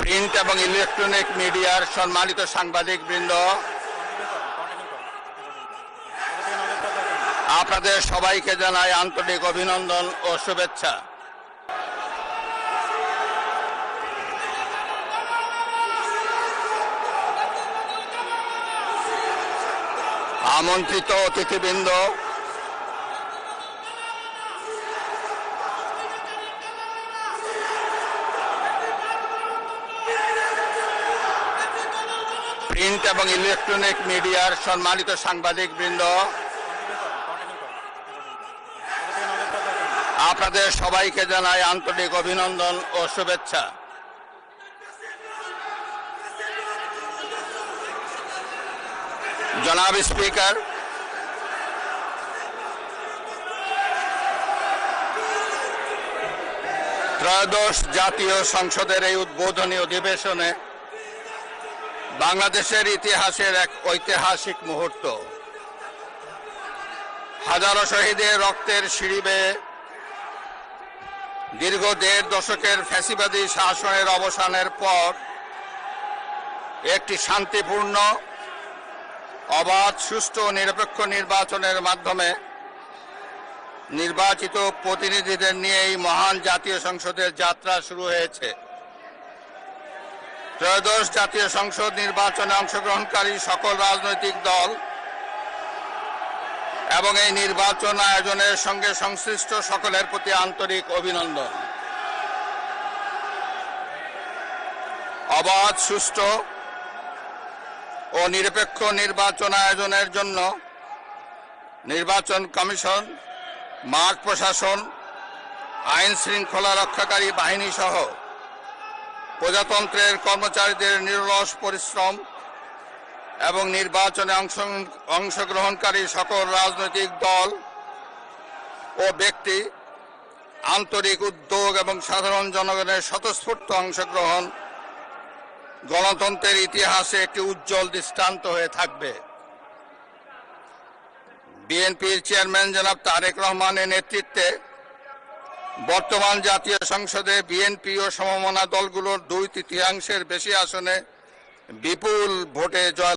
Print এবং electronic মিডিয়ার সম্মানিত সাংবাদিকবৃন্দ, আপনাদের সবাইকে জানাই আন্তরিক অভিনন্দন ও শুভেচ্ছা। আমন্ত্রিত অতিথিবৃন্দ, প্রিন্ট এবং ইলেকট্রনিক মিডিয়ার সম্মানিত সাংবাদিকবৃন্দ, আপনাদের সবাইকে জানাই আন্তরিক অভিনন্দন ও শুভেচ্ছা। জনাব স্পিকার, ত্রয়োদশ জাতীয় সংসদের এই উদ্বোধনী অধিবেশনে বাংলাদেশের ইতিহাসের এক ঐতিহাসিক মুহূর্ত। হাজারো শহীদের রক্তের সিঁড়ি বেয়ে দীর্ঘ ১.৫ দশকের ফ্যাসিবাদী শাসনের অবসানের পর একটি শান্তিপূর্ণ, অবাধ, সুষ্ঠু ও নিরপেক্ষ নির্বাচনের মাধ্যমে নির্বাচিত প্রতিনিধিদের নিয়ে এই মহান জাতীয় সংসদের যাত্রা শুরু হয়েছে। ত্রয়োদশ জাতীয় সংসদ নির্বাচনে অংশগ্রহণকারী সকল রাজনৈতিক দল এবং এই নির্বাচন আয়োজনের সঙ্গে সংশ্লিষ্ট সকলের প্রতি আন্তরিক অভিনন্দন। অবাধ, সুষ্ঠু ও নিরপেক্ষ নির্বাচন আয়োজনের জন্য নির্বাচন কমিশন, মাঠ প্রশাসন, আইন শৃঙ্খলা রক্ষাকারী বাহিনী সহ প্রজাতন্ত্রের কর্মচারীদের নিরলস পরিশ্রম এবং নির্বাচনে অংশগ্রহণকারী সকল রাজনৈতিক দল ও ব্যক্তি আন্তরিক উদ্যোগ এবং সাধারণ জনগণের স্বতঃস্ফূর্ত অংশগ্রহণ গণতন্ত্রের ইতিহাসে একটি উজ্জ্বল দৃষ্টান্ত হয়ে থাকবে। বিএনপির চেয়ারম্যান জনাব তারেক রহমানের নেতৃত্বে বর্তমান জাতীয় সংসদে বিএনপি ও সমমনা দলগুলোর ২/৩ বেশি আসনে বিপুল ভোটে জয়